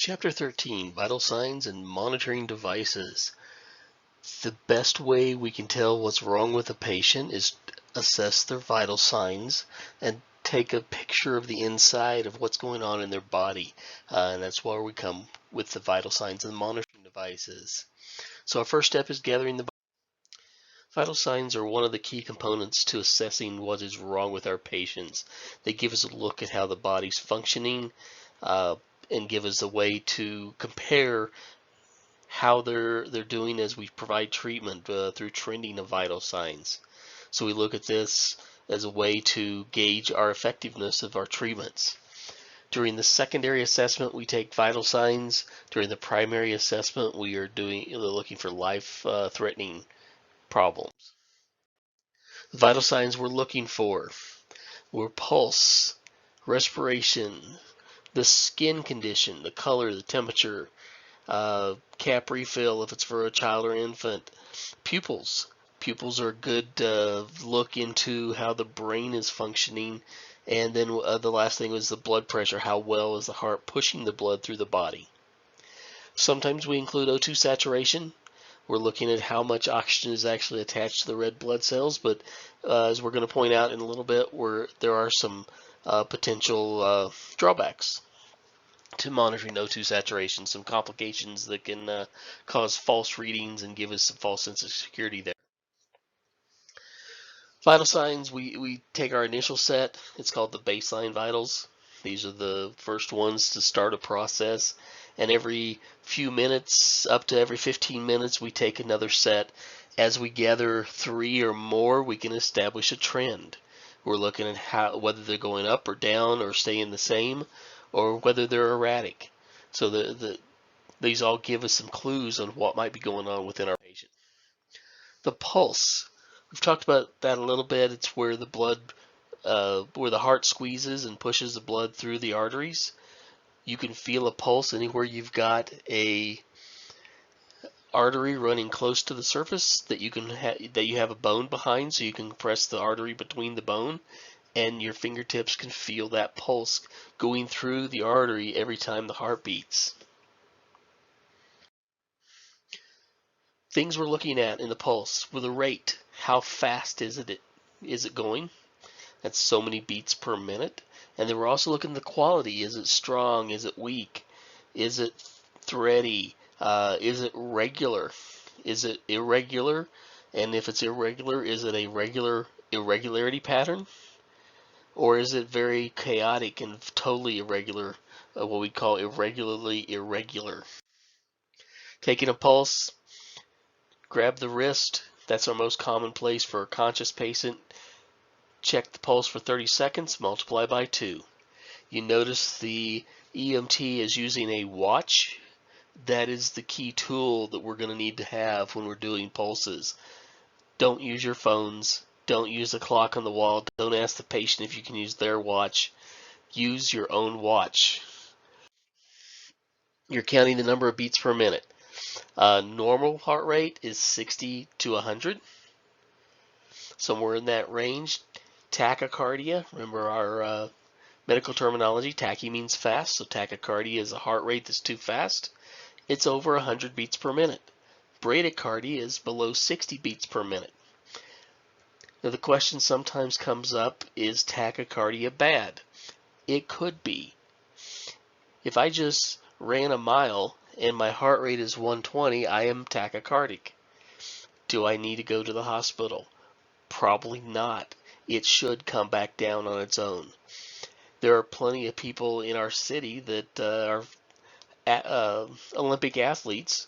Chapter 13, Vital Signs and Monitoring Devices. The best way we can tell what's wrong with a patient is assess their vital signs and take a picture of the inside of what's going on in their body. And that's where we come with the vital signs and monitoring devices. So our first step is gathering the vital signs are one of the key components to assessing what is wrong with our patients. They give us a look at how the body's functioning and give us a way to compare how they're doing as we provide treatment through trending of vital signs. So we look at this as a way to gauge our effectiveness of our treatments. During the secondary assessment, we take vital signs. During the primary assessment, we are looking for life-threatening problems. The vital signs we're looking for were pulse, respiration, the skin condition, the color, the temperature, cap refill if it's for a child or infant, pupils. Pupils are a good look into how the brain is functioning. And then the last thing was the blood pressure. How well is the heart pushing the blood through the body? Sometimes we include O2 saturation. We're looking at how much oxygen is actually attached to the red blood cells, but as we're going to point out in a little bit, there are some potential drawbacks to monitoring O2 saturation, some complications that can cause false readings and give us some false sense of security there. Vital signs, we take our initial set. It's called the baseline vitals. These are the first ones to start a process. And every few minutes, up to every 15 minutes, we take another set. As we gather 3 or more, we can establish a trend. We're looking at whether they're going up or down or staying the same, or whether they're erratic. So these all give us some clues on what might be going on within our patient. The pulse. We've talked about that a little bit. It's where the blood, where the heart squeezes and pushes the blood through the arteries. You can feel a pulse anywhere you've got a artery running close to the surface that you have a bone behind, so you can press the artery between the bone, and your fingertips can feel that pulse going through the artery every time the heart beats. Things we're looking at in the pulse with the rate. How fast is it going? That's so many beats per minute. And then we're also looking at the quality. Is it strong? Is it weak? Is it thready? Is it regular? Is it irregular? And if it's irregular, is it a irregularity pattern? Or is it very chaotic and totally irregular, what we call irregularly irregular? Taking a pulse, grab the wrist. That's our most common place for a conscious patient. Check the pulse for 30 seconds, multiply by 2. You notice the EMT is using a watch. That is the key tool that we're going to need to have when we're doing pulses. Don't use your phones. Don't use the clock on the wall. Don't ask the patient if you can use their watch. Use your own watch. You're counting the number of beats per minute. Normal heart rate is 60 to 100. Somewhere in that range. Tachycardia, remember our medical terminology, tachy means fast, so tachycardia is a heart rate that's too fast. It's over 100 beats per minute. Bradycardia is below 60 beats per minute. Now the question sometimes comes up, is tachycardia bad? It could be. If I just ran a mile and my heart rate is 120, I am tachycardic. Do I need to go to the hospital? Probably not. It should come back down on its own. There are plenty of people in our city that are Olympic athletes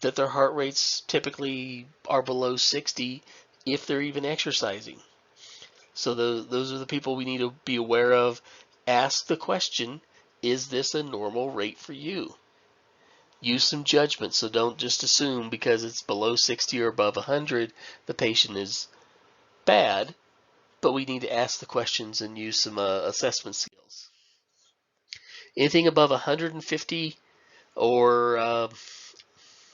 that their heart rates typically are below 60 if they're even exercising. So those are the people we need to be aware of. Ask the question, is this a normal rate for you? Use some judgment, so don't just assume because it's below 60 or above 100 the patient is bad, but we need to ask the questions and use some assessment skills. Anything above 150 or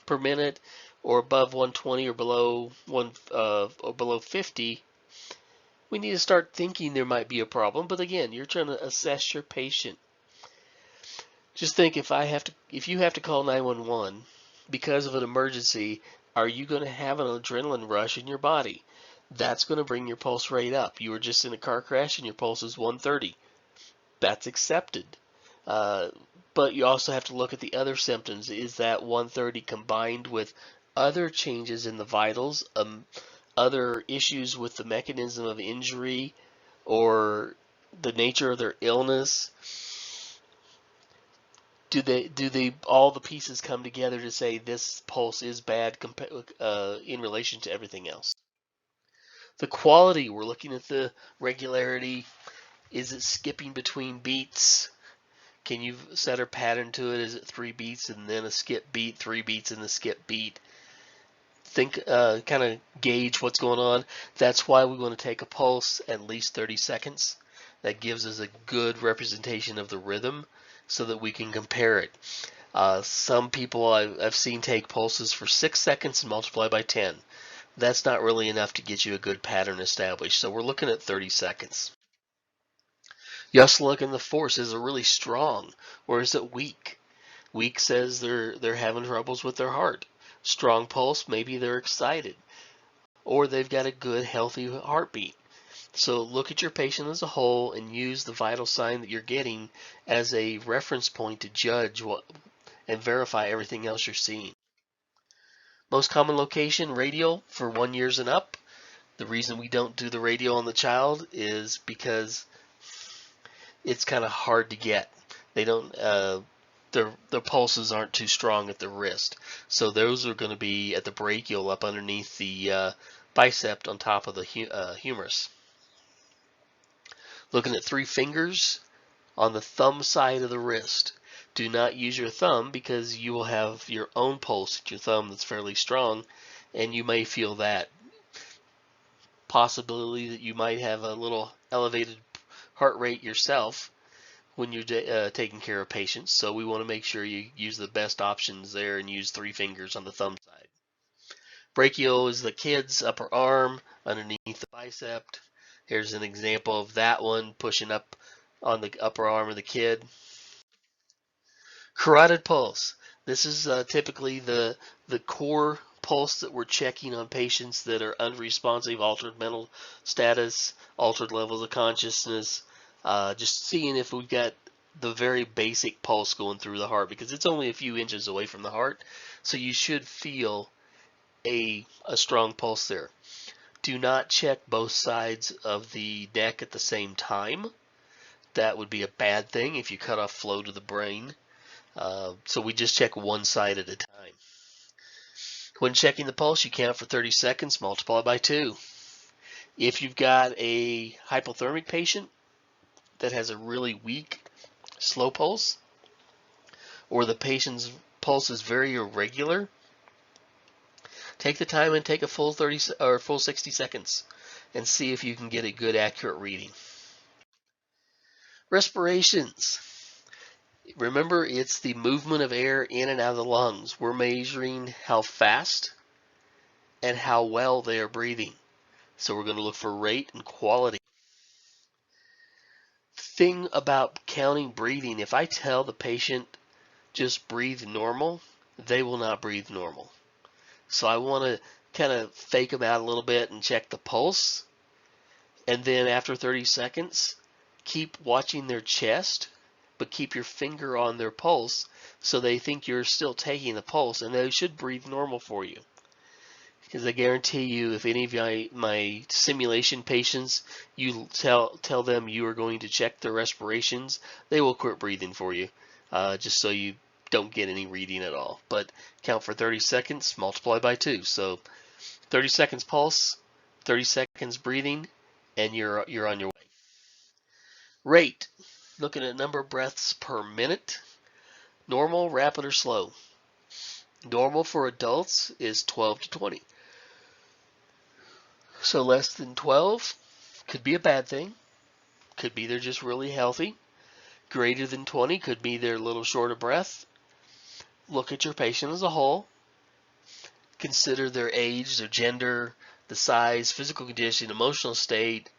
per minute, or above 120 or below or below 50, we need to start thinking there might be a problem. But again, you're trying to assess your patient. Just think, if you have to call 911 because of an emergency, are you going to have an adrenaline rush in your body? That's going to bring your pulse rate up. You were just in a car crash and your pulse is 130. That's accepted. Uh, but you also have to look at the other symptoms. Is that 130 combined with other changes in the vitals, other issues with the mechanism of injury, or the nature of their illness? Do they all the pieces come together to say this pulse is bad in relation to everything else? The quality, we're looking at the regularity. Is it skipping between beats? Can you set a pattern to it? Is it 3 beats and then a skip beat, 3 beats and a skip beat? Think, kind of gauge what's going on. That's why we want to take a pulse at least 30 seconds. That gives us a good representation of the rhythm so that we can compare it. Some people I've seen take pulses for 6 seconds and multiply by 10. That's not really enough to get you a good pattern established. So we're looking at 30 seconds. You also look in the force. Is it really strong or is it weak? Weak says they're having troubles with their heart. Strong pulse, maybe they're excited or they've got a good healthy heartbeat. So look at your patient as a whole and use the vital sign that you're getting as a reference point to judge what and verify everything else you're seeing. Most common location, radial for 1 year and up. The reason we don't do the radial on the child is because it's kind of hard to get. They don't, their pulses aren't too strong at the wrist. So those are going to be at the brachial up underneath the bicep on top of the humerus. Looking at 3 fingers on the thumb side of the wrist. Do not use your thumb because you will have your own pulse at your thumb that's fairly strong and you may feel that. Possibility that you might have a little elevated heart rate yourself when you're taking care of patients. So we want to make sure you use the best options there and use 3 fingers on the thumb side. Brachial is the kid's upper arm underneath the bicep. Here's an example of that one pushing up on the upper arm of the kid. Carotid pulse. This is typically the core pulse that we're checking on patients that are unresponsive, altered mental status, altered levels of consciousness. Just seeing if we've got the very basic pulse going through the heart because it's only a few inches away from the heart. So you should feel a strong pulse there. Do not check both sides of the neck at the same time. That would be a bad thing if you cut off flow to the brain. So we just check one side at a time. When checking the pulse, you count for 30 seconds, multiply by 2. If you've got a hypothermic patient that has a really weak, slow pulse, or the patient's pulse is very irregular, take the time and take a full 30 or full 60 seconds and see if you can get a good, accurate reading. Respirations. Remember, it's the movement of air in and out of the lungs. We're measuring how fast and how well they are breathing. So we're going to look for rate and quality. Thing about counting breathing, if I tell the patient just breathe normal, they will not breathe normal. So I want to kind of fake them out a little bit and check the pulse. And then after 30 seconds, keep watching their chest, but keep your finger on their pulse so they think you're still taking the pulse, and they should breathe normal for you. Because I guarantee you, if any of my simulation patients, you tell them you are going to check their respirations, they will quit breathing for you, just so you don't get any reading at all. But count for 30 seconds, multiply by 2. So 30 seconds pulse, 30 seconds breathing, and you're on your way. Rate, looking at number of breaths per minute. Normal, rapid, or slow. Normal for adults is 12 to 20. So less than 12 could be a bad thing. Could be they're just really healthy. Greater than 20 could be they're a little short of breath. Look at your patient as a whole. Consider their age, their gender, the size, physical condition, emotional state,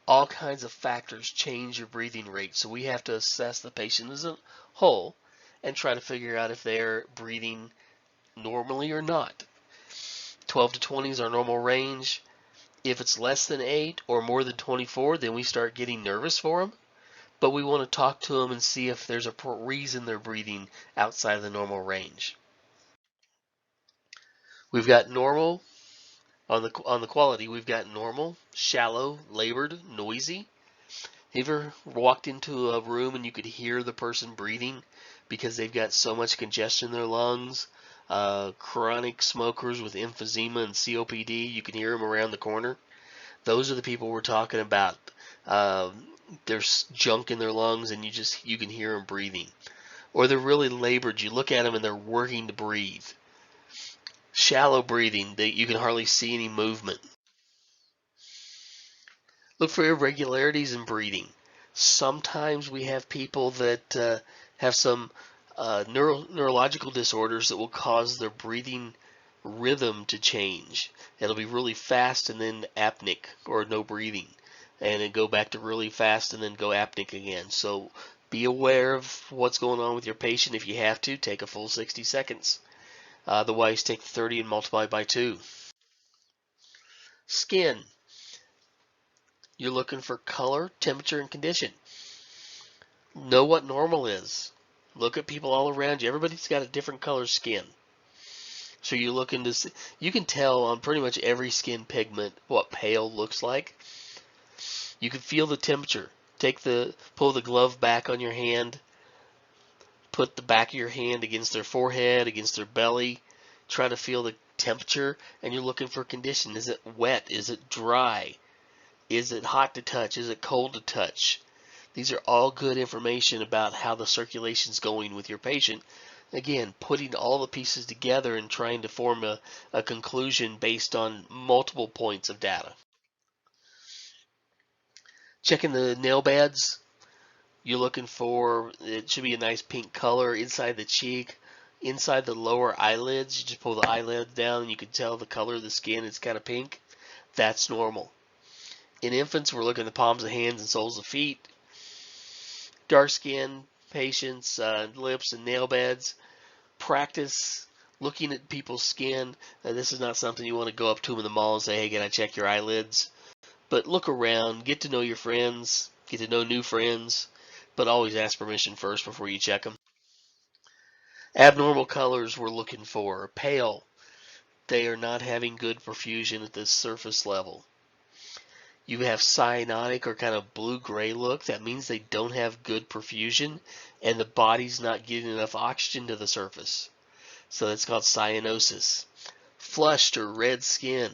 all kinds of factors change your breathing rate. So we have to assess the patient as a whole and try to figure out if they're breathing normally or not. 12 to 20 is our normal range. If it's less than 8 or more than 24, then we start getting nervous for them. But we want to talk to them and see if there's a reason they're breathing outside of the normal range. We've got normal on the quality. We've got normal, shallow, labored, noisy. Have you ever walked into a room and you could hear the person breathing because they've got so much congestion in their lungs? Chronic smokers with emphysema and COPD, you can hear them around the corner. Those are the people we're talking about. There's junk in their lungs and you can hear them breathing. Or they're really labored. You look at them and they're working to breathe. Shallow breathing, you can hardly see any movement. Look for irregularities in breathing. Sometimes we have people that have some neurological disorders that will cause their breathing rhythm to change. It'll be really fast and then apneic or no breathing, and then go back to really fast and then go apneic again. So be aware of what's going on with your patient. If you have to, take a full 60 seconds. Otherwise, take 30 and multiply by 2. Skin. You're looking for color, temperature, and condition. Know what normal is. Look at people all around you. Everybody's got a different color skin. So you're looking to see, you can tell on pretty much every skin pigment what pale looks like. You can feel the temperature. Pull the glove back on your hand. Put the back of your hand against their forehead, against their belly. Try to feel the temperature, and you're looking for condition. Is it wet? Is it dry? Is it hot to touch? Is it cold to touch? These are all good information about how the circulation's going with your patient. Again, putting all the pieces together and trying to form a conclusion based on multiple points of data. Checking the nail beds. You're looking for, it should be a nice pink color inside the cheek, inside the lower eyelids. You just pull the eyelids down and you can tell the color of the skin is kind of pink. That's normal. In infants, we're looking at the palms of hands and soles of feet. Dark skin patients, lips and nail beds. Practice looking at people's skin. This is not something you want to go up to them in the mall and say, hey, can I check your eyelids? But look around, get to know your friends, get to know new friends, but always ask permission first before you check them. Abnormal colors we're looking for. Pale. They are not having good perfusion at the surface level. You have cyanotic or kind of blue-gray look. That means they don't have good perfusion and the body's not getting enough oxygen to the surface. So that's called cyanosis. Flushed or red skin.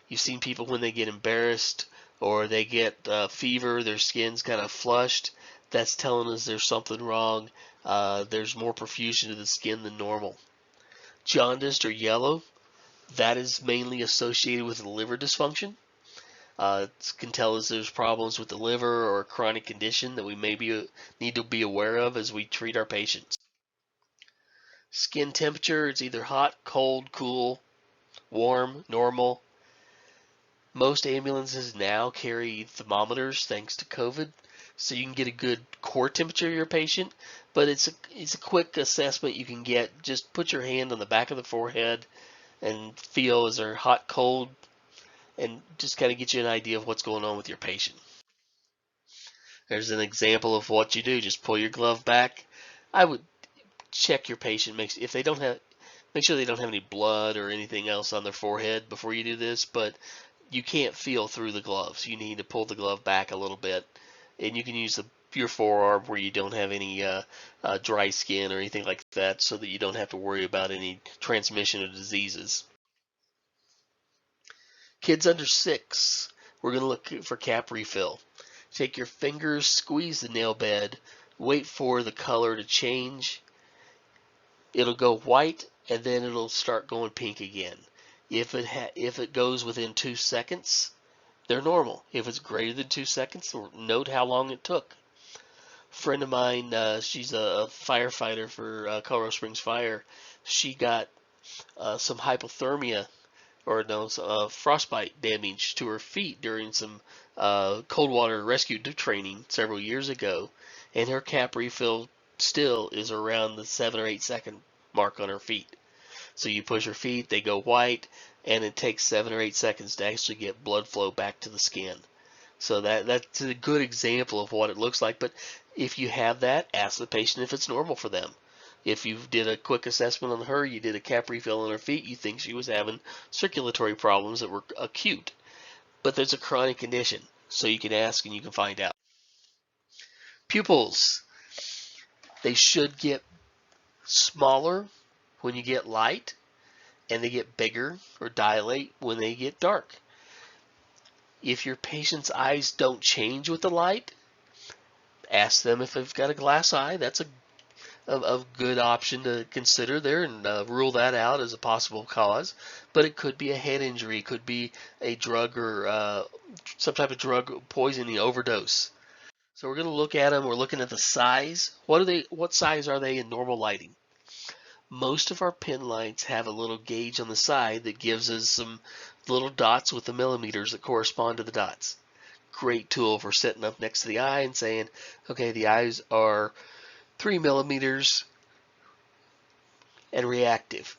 You've seen people when they get embarrassed or they get fever, their skin's kind of flushed. That's telling us there's something wrong. There's more perfusion to the skin than normal. Jaundiced or yellow. That is mainly associated with liver dysfunction. It can tell us there's problems with the liver or a chronic condition that we need to be aware of as we treat our patients. Skin temperature, it's either hot, cold, cool, warm, normal. Most ambulances now carry thermometers thanks to COVID, so you can get a good core temperature of your patient, but it's a quick assessment you can get. Just put your hand on the back of the forehead and feel is there hot, cold, and just kind of get you an idea of what's going on with your patient. There's an example of what you do. Just pull your glove back. I would check your patient. Make sure they don't have any blood or anything else on their forehead before you do this, but you can't feel through the gloves. You need to pull the glove back a little bit, and you can use your forearm where you don't have any dry skin or anything like that, so that you don't have to worry about any transmission of diseases. Kids under 6, we're going to look for cap refill. Take your fingers, squeeze the nail bed, wait for the color to change. It'll go white and then it'll start going pink again. If it goes within 2 seconds, they're normal. If it's greater than 2 seconds, note how long it took. A friend of mine, she's a firefighter for Colorado Springs Fire. She got some hypothermia or no, frostbite damage to her feet during some cold water rescue training several years ago, and her cap refill still is around the 7 or 8 second mark on her feet. So you push her feet, they go white, and it takes 7 or 8 seconds to actually get blood flow back to the skin. So that's a good example of what it looks like. But if you have that, ask the patient if it's normal for them. If you did a quick assessment on her, you did a cap refill on her feet, you think she was having circulatory problems that were acute. But there's a chronic condition, so you can ask and you can find out. Pupils, they should get smaller when you get light, and they get bigger or dilate when they get dark. If your patient's eyes don't change with the light, ask them if they've got a glass eye. That's a good option to consider there, and rule that out as a possible cause. But it could be a head injury, it could be a drug or some type of drug poisoning overdose. So we're going to look at them. We're looking at the size. What size are they in normal lighting? Most of our pin lights have a little gauge on the side that gives us some little dots with the millimeters that correspond to the dots. Great tool for setting up next to the eye and saying, okay, the eyes are 3 millimeters and reactive.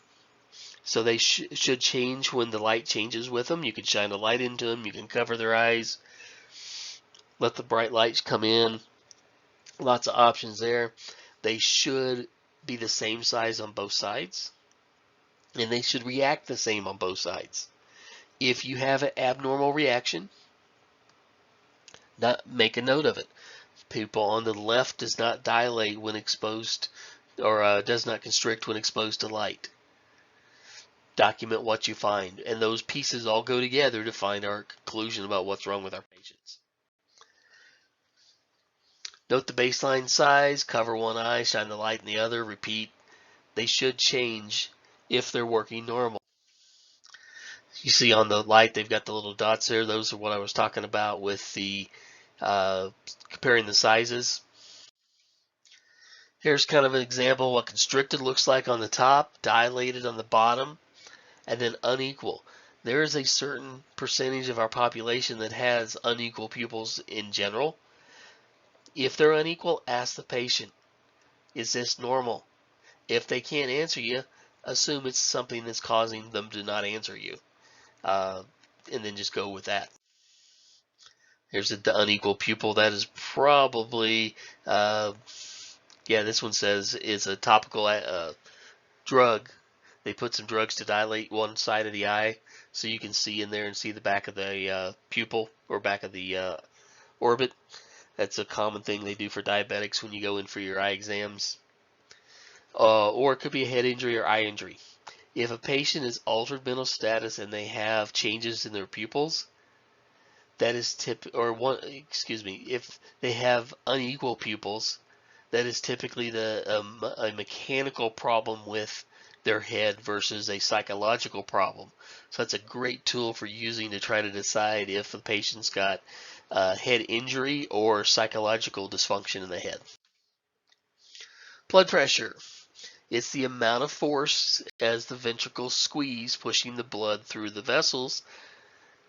So they should change when the light changes with them. You can shine a light into them. You can cover their eyes. Let the bright lights come in. Lots of options there. They should be the same size on both sides, and they should react the same on both sides. If you have an abnormal reaction, make a note of it. Pupil on the left does not dilate when exposed, or does not constrict when exposed to light. Document what you find, and those pieces all go together to find our conclusion about what's wrong with our patients. Note the baseline size, cover one eye, shine the light in the other, repeat. They should change if they're working normal. You see on the light, they've got the little dots there. Those are what I was talking about with the comparing the sizes. Here's kind of an example of what constricted looks like on the top, dilated on the bottom, and then unequal. There is a certain percentage of our population that has unequal pupils in general. If they're unequal, ask the patient, is this normal? If they can't answer you, assume it's something that's causing them to not answer you, and then just go with that. Here's the unequal pupil. That is probably, yeah, this one says it's a topical drug. They put some drugs to dilate one side of the eye, so you can see in there and see the back of the pupil or back of the orbit. That's a common thing they do for diabetics when you go in for your eye exams. Or it could be a head injury or eye injury. If a patient is altered mental status and they have changes in their pupils, that is if they have unequal pupils, that is typically a mechanical problem with their head versus a psychological problem. So that's a great tool for using to try to decide if the patient's got head injury or psychological dysfunction in the head. Blood pressure. It's the amount of force as the ventricles squeeze, pushing the blood through the vessels.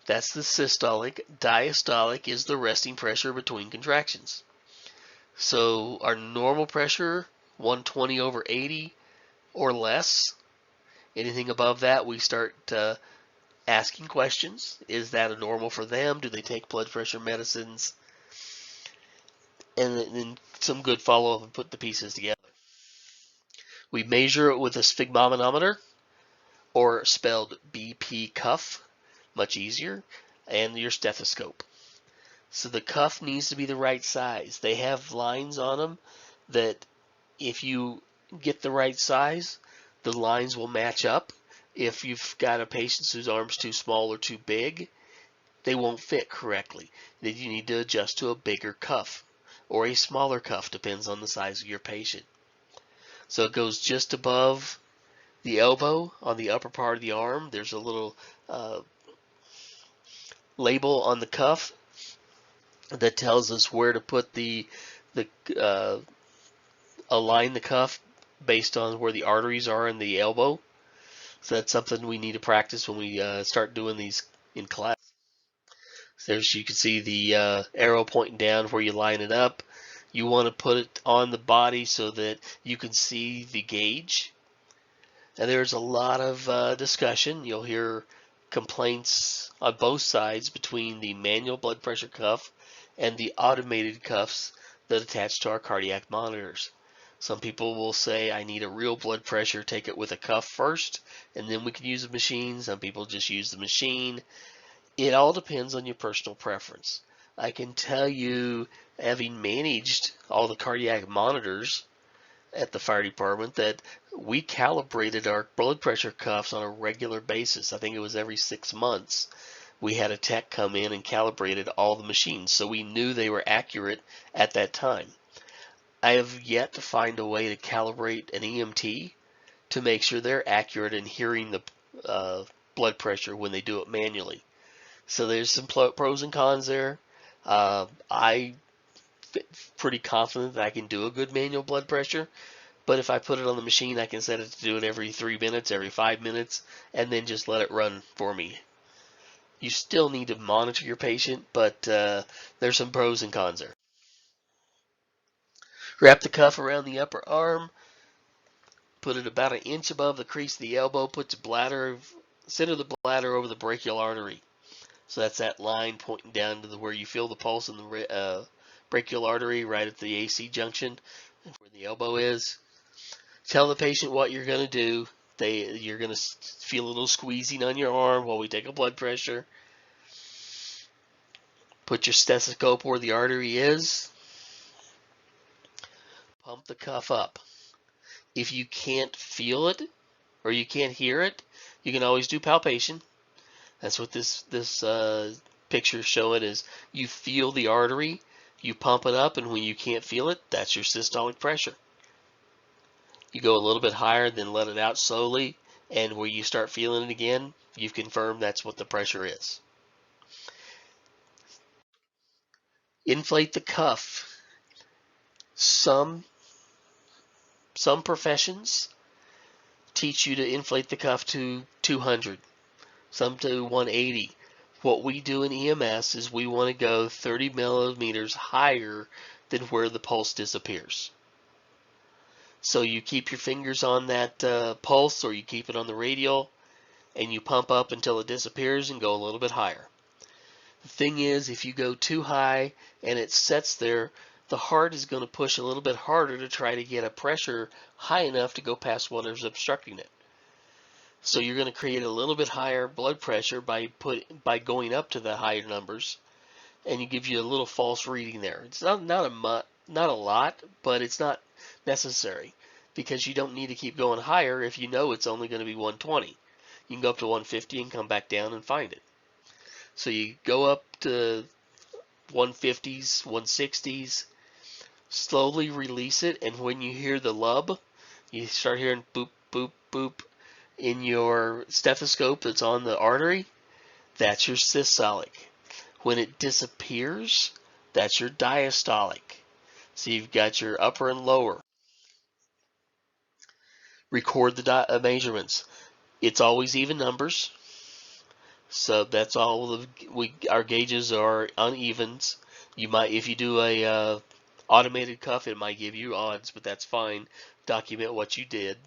That's the systolic. Diastolic is the resting pressure between contractions. So our normal pressure, 120/80 or less. Anything above that, we start asking questions. Is that a normal for them? Do they take blood pressure medicines? And then some good follow-up and put the pieces together. We measure it with a sphygmomanometer, or spelled BP cuff, much easier, and your stethoscope. So the cuff needs to be the right size. They have lines on them that if you get the right size, the lines will match up. If you've got a patient whose arm's too small or too big, they won't fit correctly. Then you need to adjust to a bigger cuff or a smaller cuff, depends on the size of your patient. So it goes just above the elbow on the upper part of the arm. There's a little label on the cuff that tells us where to put align the cuff based on where the arteries are in the elbow. So that's something we need to practice when we start doing these in class. There's, you can see the arrow pointing down where you line it up. You want to put it on the body so that you can see the gauge. And there's a lot of discussion. You'll hear complaints on both sides between the manual blood pressure cuff and the automated cuffs that attach to our cardiac monitors. Some people will say, I need a real blood pressure, take it with a cuff first, and then we can use the machine. Some people just use the machine. It all depends on your personal preference. I can tell you, having managed all the cardiac monitors at the fire department, that we calibrated our blood pressure cuffs on a regular basis. I think it was every 6 months. We had a tech come in and calibrated all the machines, so we knew they were accurate at that time. I have yet to find a way to calibrate an EMT to make sure they're accurate in hearing the blood pressure when they do it manually. So there's some pros and cons there. I'm pretty confident that I can do a good manual blood pressure, but if I put it on the machine, I can set it to do it every 3 minutes, every 5 minutes, and then just let it run for me. You still need to monitor your patient, but there's some pros and cons there. Wrap the cuff around the upper arm, put it about 1 inch above the crease of the elbow, put the bladder, center the bladder over the brachial artery. So that's that line pointing down to where you feel the pulse in the brachial artery, right at the AC junction, where the elbow is. Tell the patient what you're going to do. You're going to feel a little squeezing on your arm while we take a blood pressure. Put your stethoscope where the artery is. Pump the cuff up. If you can't feel it or you can't hear it, you can always do palpation. That's what this picture is showing, is you feel the artery, you pump it up, and when you can't feel it, that's your systolic pressure. You go a little bit higher, then let it out slowly, and where you start feeling it again, you've confirmed that's what the pressure is. Inflate the cuff. Some professions teach you to inflate the cuff to 200, some to 180. What we do in EMS is we want to go 30 millimeters higher than where the pulse disappears. So you keep your fingers on that pulse, or you keep it on the radial, and you pump up until it disappears and go a little bit higher. The thing is, if you go too high and it sets there, the heart is going to push a little bit harder to try to get a pressure high enough to go past whatever's obstructing it. So you're going to create a little bit higher blood pressure by going up to the higher numbers, and you give you a little false reading there. It's not a lot, but it's not necessary, because you don't need to keep going higher if you know it's only going to be 120. You can go up to 150 and come back down and find it. So you go up to 150s, 160s, slowly release it, and when you hear the lub, you start hearing boop, boop, boop in your stethoscope that's on the artery, that's your systolic. When it disappears, that's your diastolic. So you've got your upper and lower. Record the measurements. It's always even numbers. So that's all. Our gauges are unevens. You might, if you do a automated cuff, it might give you odds, but that's fine. Document what you did.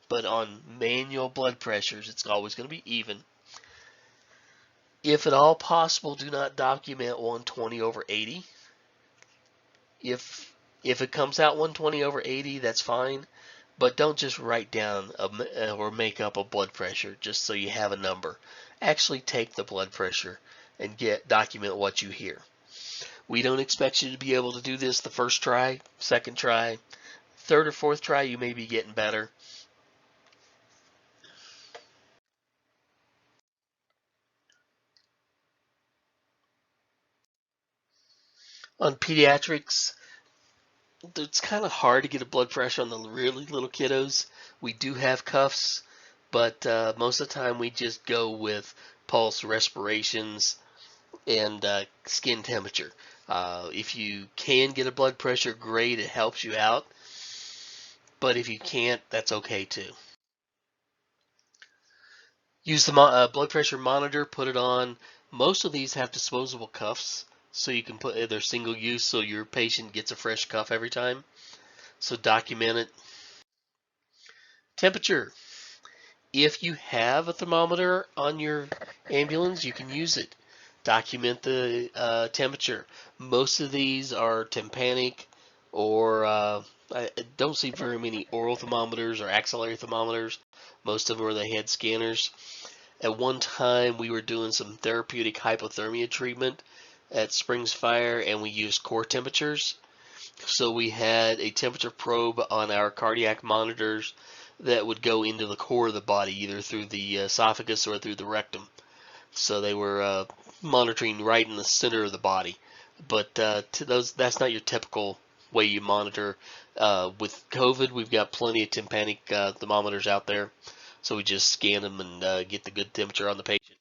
But on manual blood pressures, it's always going to be even. If at all possible, do not document 120/80. If it comes out 120/80, that's fine. But don't just write down or make up a blood pressure just so you have a number. Actually take the blood pressure and document what you hear. We don't expect you to be able to do this the first try, second try, third or fourth try. You may be getting better. On pediatrics, it's kind of hard to get a blood pressure on the really little kiddos. We do have cuffs, but most of the time we just go with pulse, respirations, and skin temperature. If you can get a blood pressure, great, it helps you out. But if you can't, that's okay too. Use the blood pressure monitor, put it on. Most of these have disposable cuffs, so you can put they're single use, so your patient gets a fresh cuff every time. So document it. Temperature. If you have a thermometer on your ambulance, you can use it. Document the temperature. Most of these are tympanic, or I don't see very many oral thermometers or axillary thermometers. Most of them are the head scanners. At one time, we were doing some therapeutic hypothermia treatment at Springs Fire, and we used core temperatures. So we had a temperature probe on our cardiac monitors that would go into the core of the body, either through the esophagus or through the rectum. So they were monitoring right in the center of the body. But that's not your typical way you monitor. With COVID, we've got plenty of tympanic thermometers out there. So we just scan them and get the good temperature on the patient.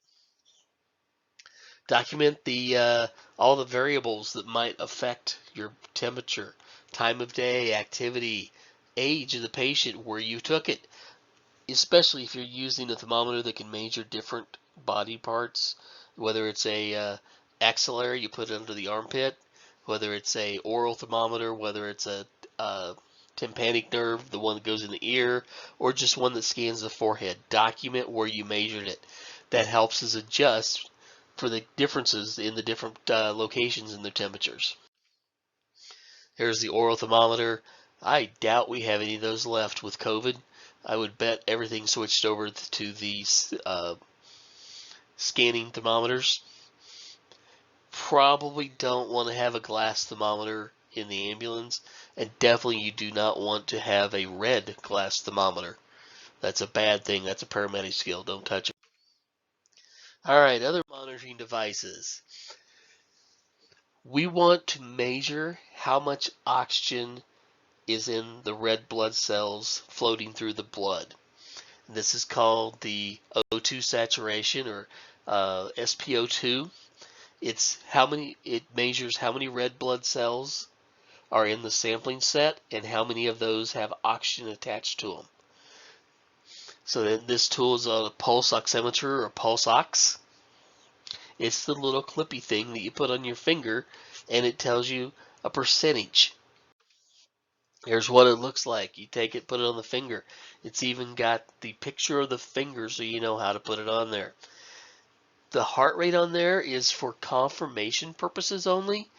Document the all the variables that might affect your temperature, time of day, activity, age of the patient, where you took it, especially if you're using a thermometer that can measure different body parts, whether it's a axillary, you put it under the armpit, whether it's a oral thermometer, whether it's a tympanic nerve, the one that goes in the ear, or just one that scans the forehead. Document where you measured it. That helps us adjust for the differences in the different locations in their temperatures. Here's the oral thermometer. I doubt we have any of those left with COVID. I would bet everything switched over to these scanning thermometers. Probably don't want to have a glass thermometer in the ambulance, and definitely you do not want to have a red glass thermometer. That's a bad thing. That's a paramedic skill. Don't touch it. All right, other monitoring devices. We want to measure how much oxygen is in the red blood cells floating through the blood. This is called the O2 saturation, or SpO2. It measures how many red blood cells are in the sampling set and how many of those have oxygen attached to them. So then this tool is a pulse oximeter, or pulse ox. It's the little clippy thing that you put on your finger, and it tells you a percentage. Here's what it looks like. You take it, put it on the finger. It's even got the picture of the finger, so you know how to put it on there. The heart rate on there is for confirmation purposes only.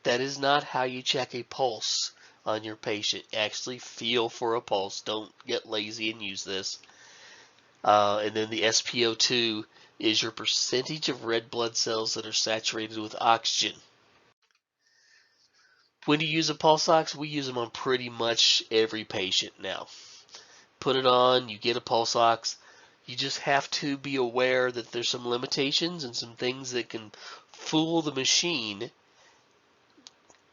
That is not how you check a pulse on your patient. Actually feel for a pulse. Don't get lazy and use this. And then the SpO2 is your percentage of red blood cells that are saturated with oxygen. When do you use a pulse ox? We use them on pretty much every patient now. Put it on, you get a pulse ox. You just have to be aware that there's some limitations and some things that can fool the machine,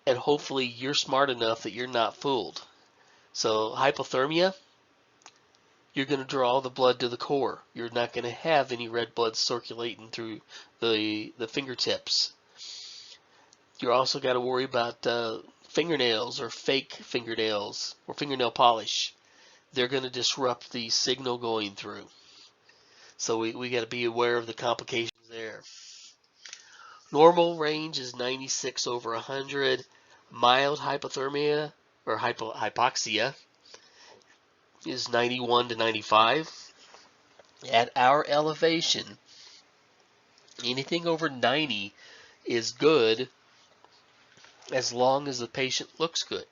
and hopefully you're smart enough that you're not fooled. So hypothermia, you're going to draw the blood to the core. You're not going to have any red blood circulating through the fingertips. You're also got to worry about fingernails or fake fingernails or fingernail polish. They're going to disrupt the signal going through. So we got to be aware of the complications there. Normal range is 96 over 100. Mild hypothermia or hypoxia is 91 to 95. At our elevation, anything over 90 is good as long as the patient looks good.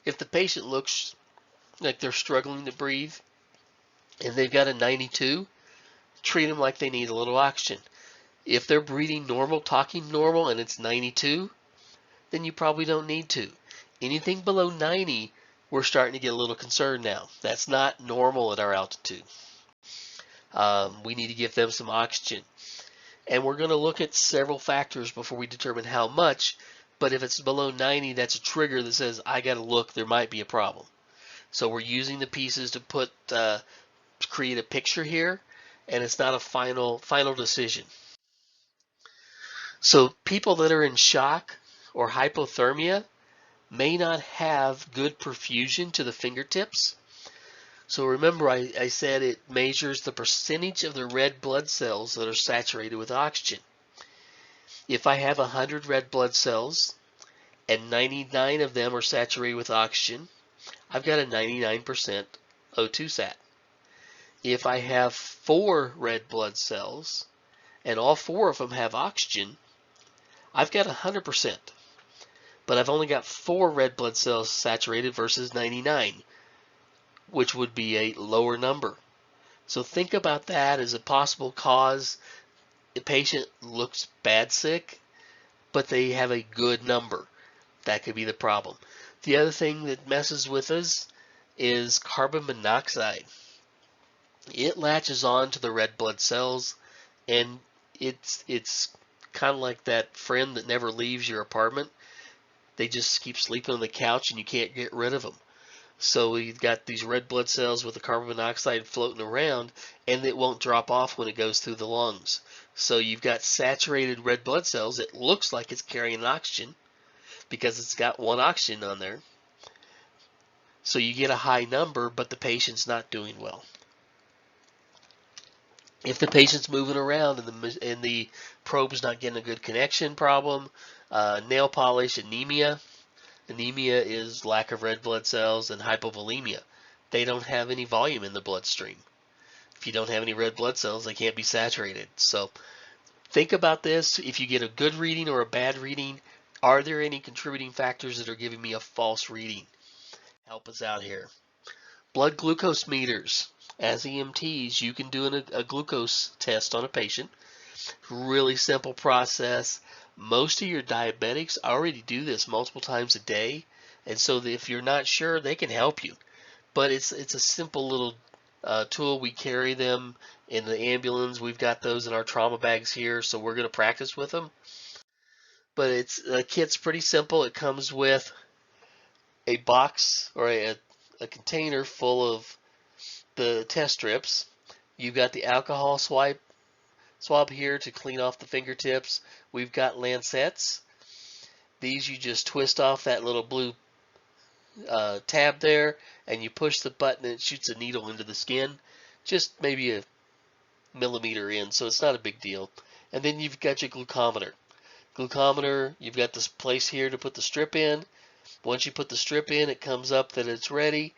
If the patient looks like they're struggling to breathe and they've got a 92, treat them like they need a little oxygen. If they're breathing normal, talking normal, and it's 92, then you probably don't need to. Anything below 90, we're starting to get a little concerned now. That's not normal at our altitude. We need to give them some oxygen. And we're going to look at several factors before we determine how much, but if it's below 90, that's a trigger that says, I got to look, there might be a problem. So we're using the pieces to create a picture here, and it's not a final decision. So people that are in shock or hypothermia may not have good perfusion to the fingertips. So remember I said it measures the percentage of the red blood cells that are saturated with oxygen. If I have 100 red blood cells and 99 of them are saturated with oxygen, I've got a 99% O2 sat. If I have 4 red blood cells and all 4 of them have oxygen, I've got 100%. But I've only got 4 red blood cells saturated versus 99, which would be a lower number. So think about that as a possible cause. The patient looks bad sick, but they have a good number. That could be the problem. The other thing that messes with us is carbon monoxide. It latches on to the red blood cells, and it's kind of like that friend that never leaves your apartment. They just keep sleeping on the couch and you can't get rid of them. So you've got these red blood cells with the carbon monoxide floating around, and it won't drop off when it goes through the lungs. So you've got saturated red blood cells. It looks like it's carrying oxygen because it's got one oxygen on there. So you get a high number, but the patient's not doing well. If the patient's moving around and the probe's not getting a good connection problem, nail polish, anemia. Anemia is lack of red blood cells, and hypovolemia. They don't have any volume in the bloodstream. If you don't have any red blood cells, they can't be saturated. So think about this. If you get a good reading or a bad reading, are there any contributing factors that are giving me a false reading? Help us out here. Blood glucose meters. As EMTs, you can do a glucose test on a patient. Really simple process. Most of your diabetics already do this multiple times a day, and so if you're not sure, they can help you. But it's a simple little tool. We carry them in the ambulance. We've got those in our trauma bags here, so we're going to practice with them. But the kit's pretty simple. It comes with a box or a container full of the test strips. You've got the alcohol swab here to clean off the fingertips. We've got lancets. These you just twist off that little blue tab there, and you push the button and it shoots a needle into the skin, just maybe a millimeter in, so it's not a big deal. And then you've got your glucometer. Glucometer, you've got this place here to put the strip in. Once you put the strip in, it comes up that it's ready.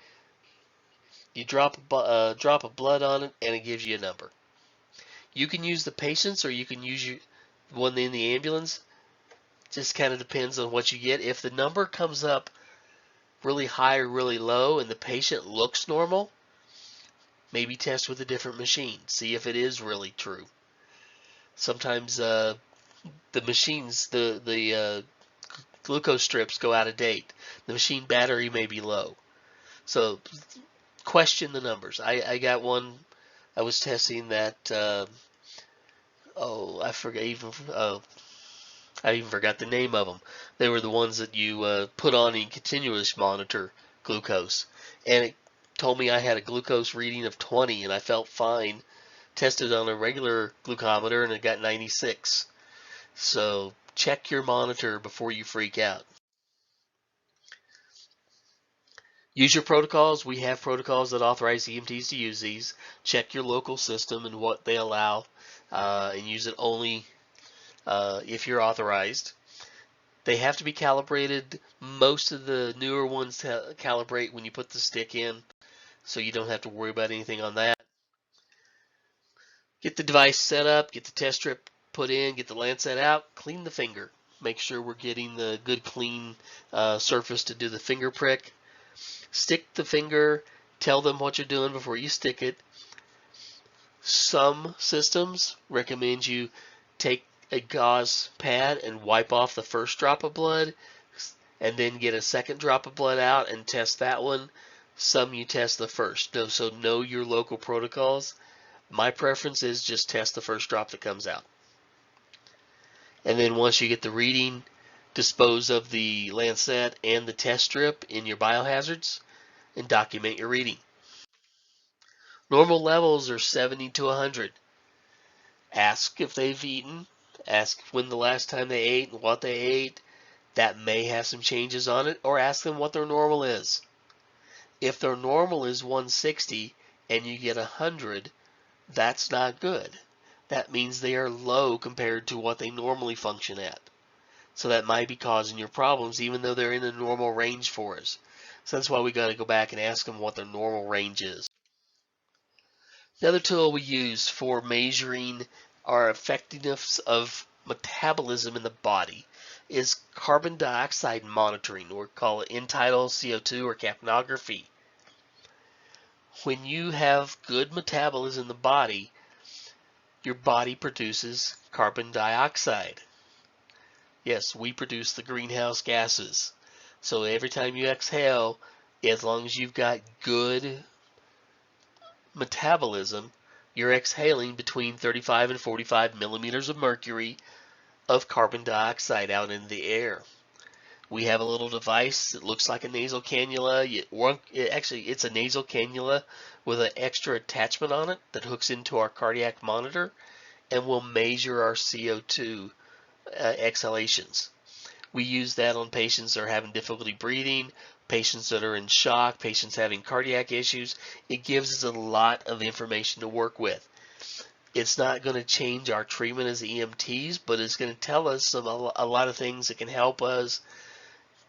You drop a blood on it, and it gives you a number. You can use the patient's or you can use your one in the ambulance. Just kind of depends on what you get. If the number comes up really high or really low and the patient looks normal, maybe test with a different machine. See if it is really true. Sometimes the machines, the glucose strips go out of date. The machine battery may be low. So question the numbers. I got one. I was testing that. I even forgot the name of them. They were the ones that you put on and continuously monitor glucose, and it told me I had a glucose reading of 20, and I felt fine. Tested on a regular glucometer, and it got 96. So check your monitor before you freak out. Use your protocols. We have protocols that authorize EMTs to use these. Check your local system and what they allow, and use it only if you're authorized. They have to be calibrated. Most of the newer ones calibrate when you put the stick in, so you don't have to worry about anything on that. Get the device set up, get the test strip put in, get the lancet out, clean the finger. Make sure we're getting the good clean surface to do the finger prick. Stick the finger, tell them what you're doing before you stick it. Some systems recommend you take a gauze pad and wipe off the first drop of blood, and then get a second drop of blood out and test that one. Some you test the first. So know your local protocols. My preference is just test the first drop that comes out. And then once you get the reading, dispose of the lancet and the test strip in your biohazards and document your reading. Normal levels are 70 to 100. Ask if they've eaten. Ask when the last time they ate and what they ate. That may have some changes on it, or ask them what their normal is. If their normal is 160 and you get 100, that's not good. That means they are low compared to what they normally function at. So that might be causing your problems even though they're in the normal range for us. So that's why we got to go back and ask them what their normal range is. Another tool we use for measuring our effectiveness of metabolism in the body is carbon dioxide monitoring, or call it end-tidal CO2 or capnography. When you have good metabolism in the body, your body produces carbon dioxide. Yes, we produce the greenhouse gases. So every time you exhale, as long as you've got good metabolism, you're exhaling between 35 and 45 millimeters of mercury of carbon dioxide out in the air. We have a little device that looks like a nasal cannula. Actually, it's a nasal cannula with an extra attachment on it that hooks into our cardiac monitor and will measure our CO2 exhalations. We use that on patients that are having difficulty breathing, patients that are in shock, patients having cardiac issues. It gives us a lot of information to work with. It's not going to change our treatment as EMTs, but it's going to tell us a lot of things that can help us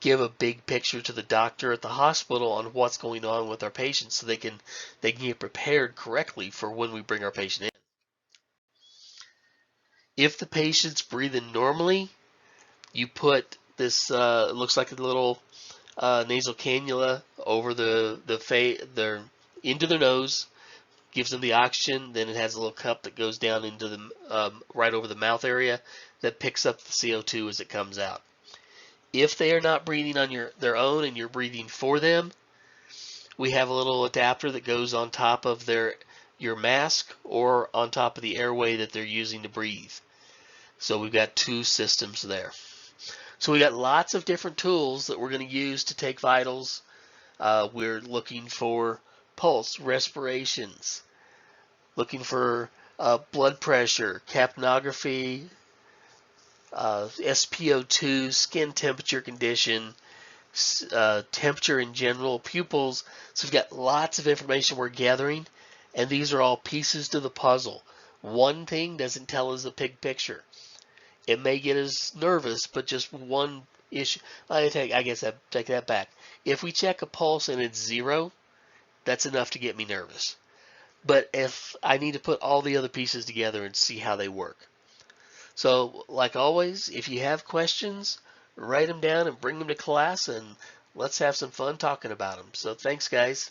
give a big picture to the doctor at the hospital on what's going on with our patients so they can get prepared correctly for when we bring our patient in. If the patient's breathing normally, you put this looks like a little nasal cannula over their into their nose, gives them the oxygen. Then it has a little cup that goes down into the right over the mouth area that picks up the CO2 as it comes out. If they are not breathing on their own and you're breathing for them, we have a little adapter that goes on top of your mask or on top of the airway that they're using to breathe. So we've got two systems there. So we got lots of different tools that we're going to use to take vitals. We're looking for pulse, respirations, looking for blood pressure, capnography, SpO2, skin temperature condition, temperature in general, pupils. So we've got lots of information we're gathering, and these are all pieces to the puzzle. One thing doesn't tell us the big picture. It may get us nervous, but just one issue. I guess I take that back. If we check a pulse and it's 0, that's enough to get me nervous. But if I need to put all the other pieces together and see how they work. So, like always, if you have questions, write them down and bring them to class, and let's have some fun talking about them. So, thanks, guys.